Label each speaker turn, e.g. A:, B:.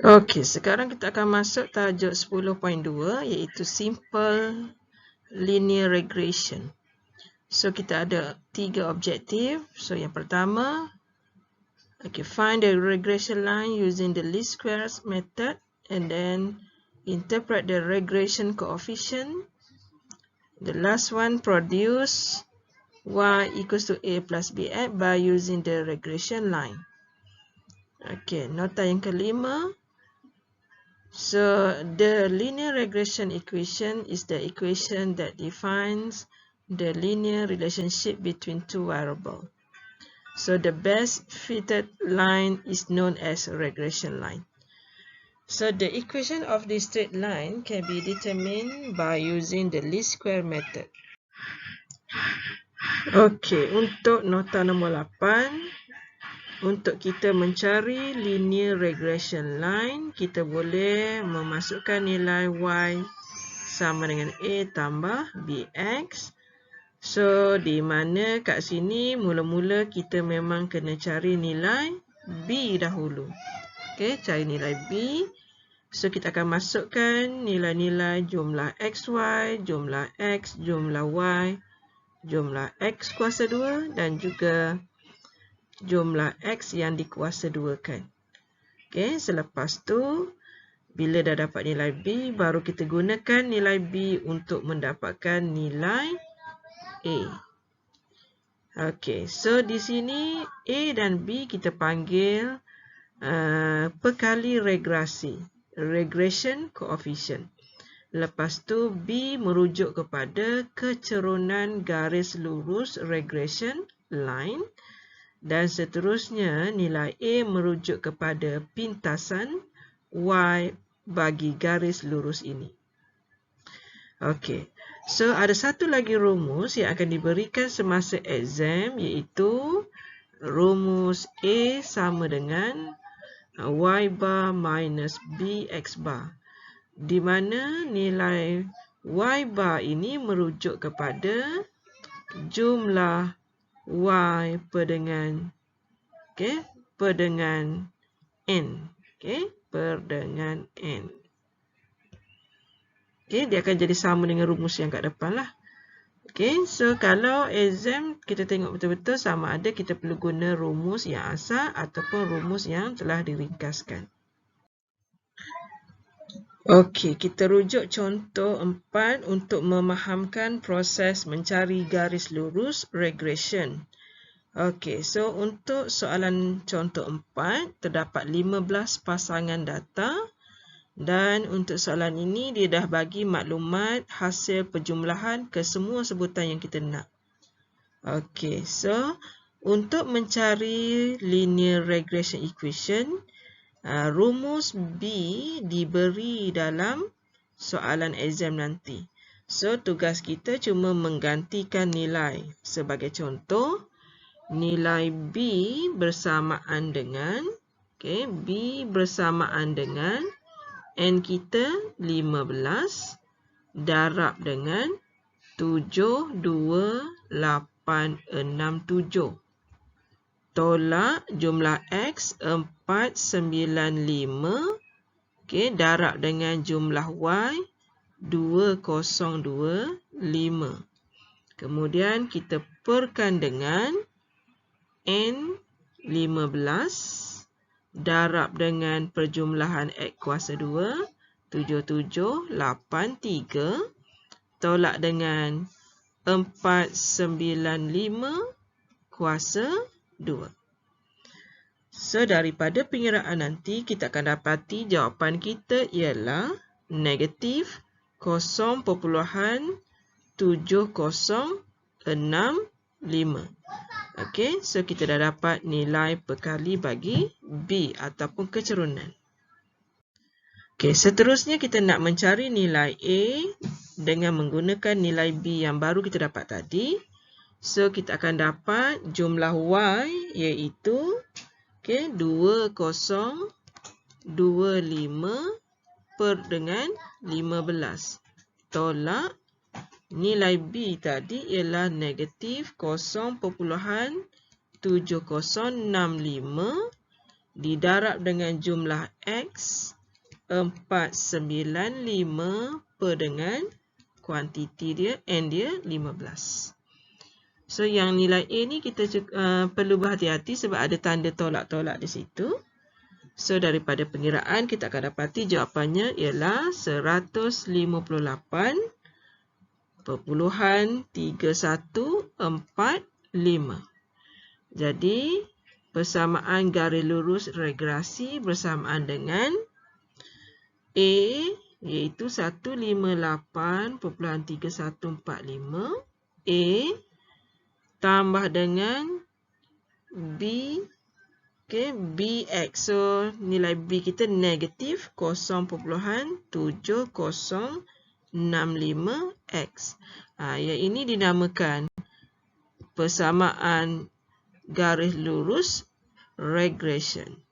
A: Okey, sekarang kita akan masuk tajuk 10.2 iaitu Simple Linear Regression. So, kita ada 3 objektif. So, yang pertama, find the regression line using the least squares method and then interpret the regression coefficient. The last one, produce y equals to a plus bx by using the regression line. Okey, nota yang kelima. So, the linear regression equation is the equation that defines the linear relationship between two variables. So, the best fitted line is known as a regression line. So, the equation of the straight line can be determined by using the least square method. Okey, untuk nota nombor 8. Untuk kita mencari linear regression line, kita boleh memasukkan nilai y sama dengan a tambah bx. So, di mana kat sini mula-mula kita memang kena cari nilai b dahulu. Okey, cari nilai b. So, kita akan masukkan nilai-nilai jumlah xy, jumlah x, jumlah y, jumlah x kuasa 2 dan juga jumlah x yang dikuasa 2kan. Okey, selepas tu bila dah dapat nilai b, baru kita gunakan nilai b untuk mendapatkan nilai a. Okey, so di sini a dan b kita panggil perkali regresi, regression coefficient. Lepas tu b merujuk kepada kecerunan garis lurus regression line. Dan seterusnya, nilai A merujuk kepada pintasan Y bagi garis lurus ini. Okey, so ada satu lagi rumus yang akan diberikan semasa exam iaitu rumus A sama dengan Y bar minus BX bar. Di mana nilai Y bar ini merujuk kepada jumlah y per dengan n. Per dengan n. Dia akan jadi sama dengan rumus yang kat depan lah. So kalau exam kita tengok betul-betul sama ada kita perlu guna rumus yang asal ataupun rumus yang telah diringkaskan. Okey, kita rujuk contoh 4 untuk memahamkan proses mencari garis lurus regression. Okey, so untuk soalan contoh 4, terdapat 15 pasangan data dan untuk soalan ini dia dah bagi maklumat hasil perjumlahan ke semua sebutan yang kita nak. Okey, so untuk mencari linear regression equation, rumus B diberi dalam soalan exam nanti. So, tugas kita cuma menggantikan nilai. Sebagai contoh, nilai B bersamaan dengan, B bersamaan dengan N kita 15 darab dengan 72867. Tolak jumlah X 495 darab dengan jumlah Y 2025. Kemudian kita perkan dengan N 15 darab dengan perjumlahan X kuasa 2 7783 tolak dengan 495 kuasa 2. So, daripada pengiraan nanti, kita akan dapati jawapan kita ialah negatif 0.7065. Okey, so kita dah dapat nilai perkali bagi B ataupun kecerunan. Okey, seterusnya kita nak mencari nilai A dengan menggunakan nilai B yang baru kita dapat tadi. So, kita akan dapat jumlah Y iaitu 2025 per dengan 15. Tolak nilai B tadi ialah negatif 0.7065 didarab dengan jumlah X 495 per dengan kuantiti dia, N dia 15. So, yang nilai A ni kita perlu berhati-hati sebab ada tanda tolak-tolak di situ. So, daripada pengiraan kita akan dapati jawapannya ialah 150.3145. Jadi, persamaan garis lurus regresi bersamaan dengan A iaitu 158.3145 A tambah dengan B, BX. So, nilai B kita negatif 0.7065X. Yang ini dinamakan persamaan garis lurus regression.